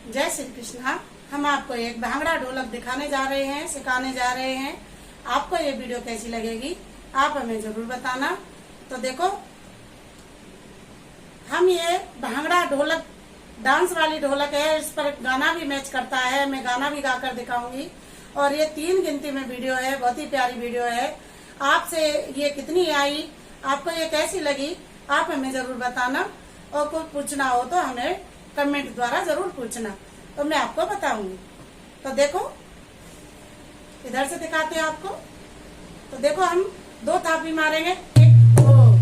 जय श्री कृष्णा। हम आपको एक भांगड़ा ढोलक दिखाने जा रहे हैं, सिखाने जा रहे हैं। आपको ये वीडियो कैसी लगेगी आप हमें जरूर बताना। तो देखो, हम ये भांगड़ा ढोलक डांस वाली ढोलक है, इस पर गाना भी मैच करता है। मैं गाना भी गाकर दिखाऊंगी और ये 3 गिनती में वीडियो है, बहुत ही प्यारी वीडियो है। आपसे ये कितनी आई, आपको ये कैसी लगी आप हमें जरूर बताना। और कुछ पूछना हो तो हमें कमेंट द्वारा जरूर पूछना, तो मैं आपको बताऊंगी। तो देखो, इधर से दिखाते हैं आपको। तो देखो, हम 2 थापी मारेंगे, 1 2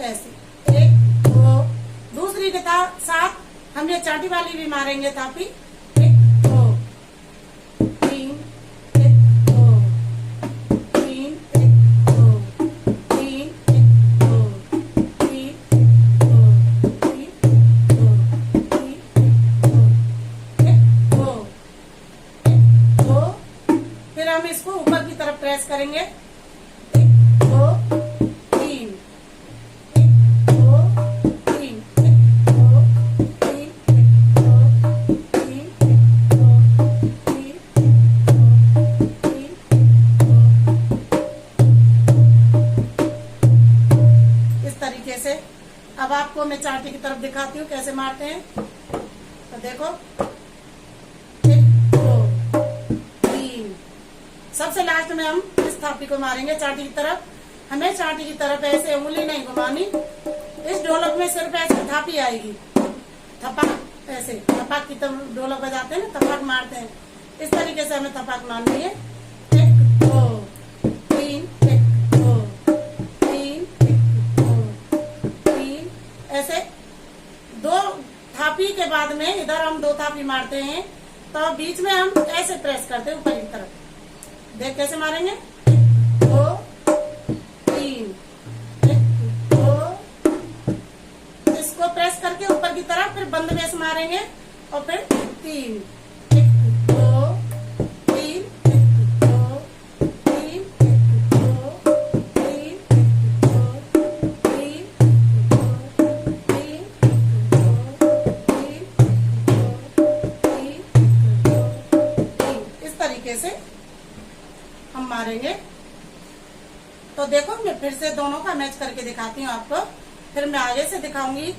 ऐसे, 1 2। दूसरी के साथ हम ये चांटी वाली भी मारेंगे थापी, 1 2 3 1 2 3 1 2 3 1 2 3 फिर हम इसको ऊपर की तरफ प्रेस करेंगे, 1 2 3 1 2 3 1 2 3 1 2 3 इस तरीके से। अब आपको मैं चांटी की तरफ दिखाती हूँ कैसे मारते हैं। तो देखो, 1 2 3। सबसे लास्ट में हम इस थापी को मारेंगे चांटी की तरफ। हमें चांटी की तरफ ऐसे उंगली नहीं घुमानी। इस ढोलक में सिर्फ ऐसे थापी आएगी, थपाक, ऐसे थपाक की तरफ ढोलक बजाते हैं ना, थपाक मारते हैं। इस तरीके से हमें थपाक मारनी है, 1 2 3 1 2 3 1 2 3। ऐसे 2 थापी के बाद में इधर हम 2 थापी मारते हैं, तो बीच में हम ऐसे प्रेस करते हैं ऊपर की तरफ। देख कैसे मारेंगे, 1 2 3 1 2। इसको प्रेस करके ऊपर की तरफ, फिर बंद में से मारेंगे और फिर 3 1 2 3 1 2 3 1 2 3 1 2 3 इस तरीके से हम मारेंगे। तो देखो, मैं फिर से दोनों का मैच करके दिखाती हूँ आपको। फिर मैं आगे से दिखाऊंगी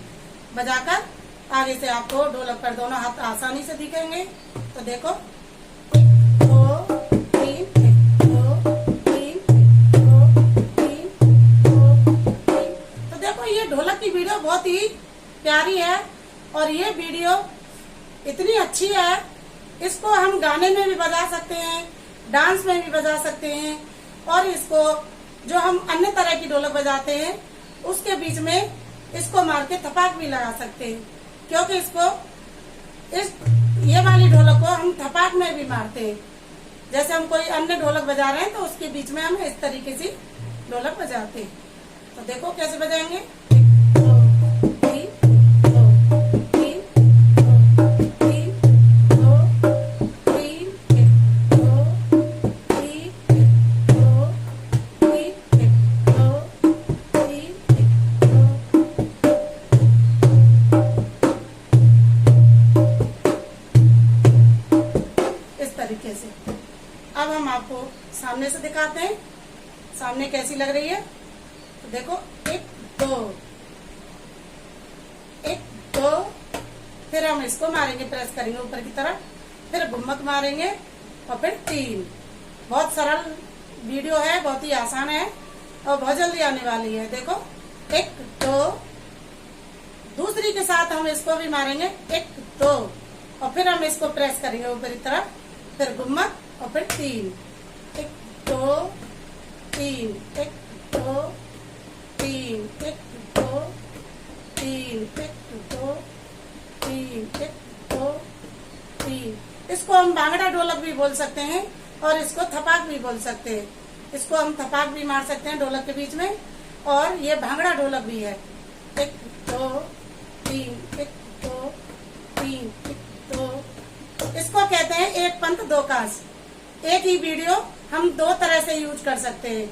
बजाकर, आगे से आपको ढोलक पर दोनों हाथ आसानी से दिखेंगे। तो देखो, 1 2 3 1 2 3 2 3 2 3। तो देखो, ये ढोलक की वीडियो बहुत ही प्यारी है और ये वीडियो इतनी अच्छी है, इसको हम गाने में भी बजा सकते हैं, डांस में भी बजा सकते हैं। और इसको जो हम अन्य तरह की ढोलक बजाते हैं उसके बीच में इसको मार के थपाक भी लगा सकते हैं, क्योंकि इसको ये वाली ढोलक को हम थपाक में भी मारते हैं। जैसे हम कोई अन्य ढोलक बजा रहे हैं तो उसके बीच में हम इस तरीके से ढोलक बजाते हैं। तो देखो कैसे बजाएंगे, 1 2 3 2 3 3 2 3 1 2 3 1 2 3 1 2 3 1 2। इस तरीके से। अब हम आपको सामने से दिखाते हैं, सामने कैसी लग रही है। तो देखो, 1 2 1 2। फिर हम इसको मारेंगे, प्रेस करेंगे ऊपर की तरफ, फिर गुम्मक मारेंगे और फिर 3। बहुत सरल वीडियो है, बहुत ही आसान है और बहुत जल्दी आने वाली है। देखो, 1 2। दूसरी के साथ हम इसको भी मारेंगे, 1 2, और फिर हम इसको प्रेस करेंगे ऊपर की तरफ, फिर गुम्मक और फिर 3 1 2 3 1 2 3 1 2 3 1 2 3 1 2 3। इसको हम भांगड़ा ढोलक भी बोल सकते हैं और इसको थपाक भी बोल सकते हैं। इसको हम थपाक भी मार सकते हैं ढोलक के बीच में, और ये भांगड़ा ढोलक भी है। 1 2 3 1 2 3 1 2। इसको कहते हैं एक पंथ दो काज। एक ही वीडियो हम 2 तरह से यूज कर सकते हैं।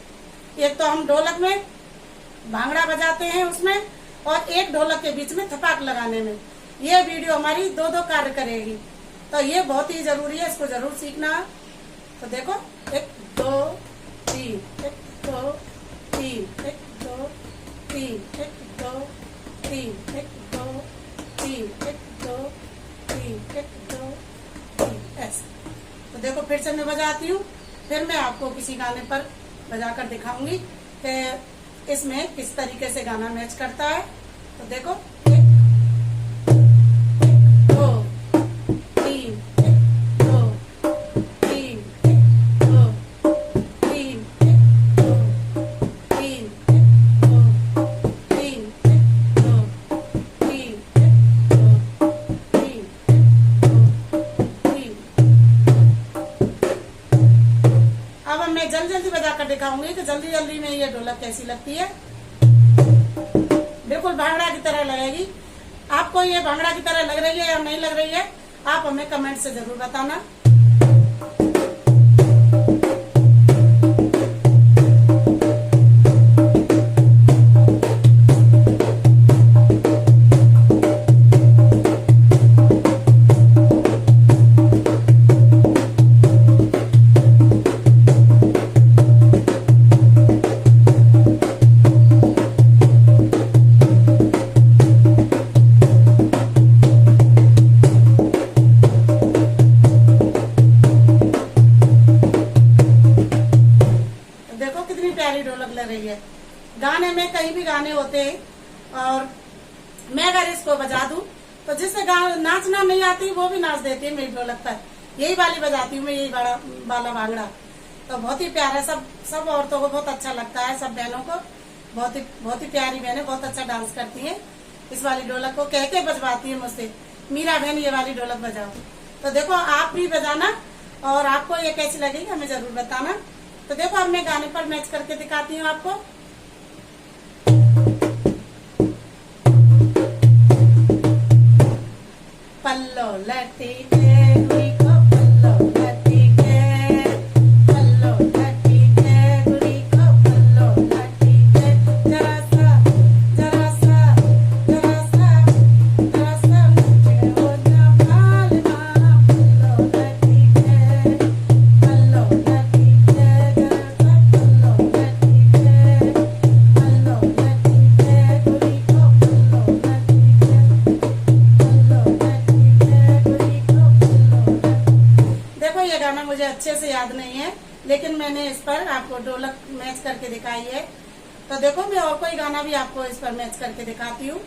एक तो हम ढोलक में भांगड़ा बजाते हैं उसमें, और एक ढोलक के बीच में थपाक लगाने में। ये वीडियो हमारी 2-2 कार्य करेगी। तो ये बहुत ही जरूरी है, इसको जरूर सीखना। तो देखो 1 2 3, 1 2 3, 1 2 3, 1 2 3, 1 2 3, 1 2 3, 1 2 3, ऐसे। तो देखो फिर से मैं बजाती हूँ, फिर मैं आपको किसी गाने पर बजाकर दिखाऊंगी कि इसमें किस तरीके से गाना मैच करता है। तो देखो 1 2 3, 1 2 3, 1 2 3, 1 2 3, 1 2 3, 1 2 3, 1 2 3। अब मैं जल्दी जल्दी बजाकर दिखाऊंगी कि जल्दी जल्दी में ये ढोलक कैसी लगती है। बिल्कुल भांगड़ा की तरह लगेगी। आपको ये भांगड़ा की तरह लग रही है या नहीं लग रही है, आप हमें कमेंट से जरूर बताना। प्यारी ढोलक लग रही है। गाने में कहीं भी गाने होते हैं और मैं अगर इसको बजा दूं तो जिससे नाचना नहीं आती वो भी नाच देती है मेरी ढोलक पर। यही वाली बजाती हूँ मैं, यही वाला भांगड़ा। तो बहुत ही प्यारा, सब औरतों को बहुत अच्छा लगता है, सब बहनों को बहुत ही प्यारी बहनें बहुत अच्छा डांस करती हैं। इस वाली ढोलक को कह के बजवाती है मुझसे, मीरा बहन ये वाली ढोलक बजाओ। तो देखो आप भी बजाना और आपको ये कैसी लगेगी हमें जरूर बताना। तो देखो अब मैं गाने पर मैच करके दिखाती हूँ आपको। पल्लो लटी के गुड़ी को पल्लो लटी के, पल्लो लटी के गुड़ी को पल्लो लटी के, जरा सा जरा सा जरा सा जरा सा मुझे हो जा मालना। पल्लो लटी के, पल्लो लटी के, जरा सा पल्लो लटी के, पल्लो लटी के गुड़ी को पल्लो लटी के, पल्लो देखो ये गाना मुझे अच्छे से याद नहीं है, लेकिन मैंने इस पर आपको ढोलक मैच करके दिखाई है। तो देखो मैं और कोई गाना भी आपको इस पर मैच करके दिखाती हूँ।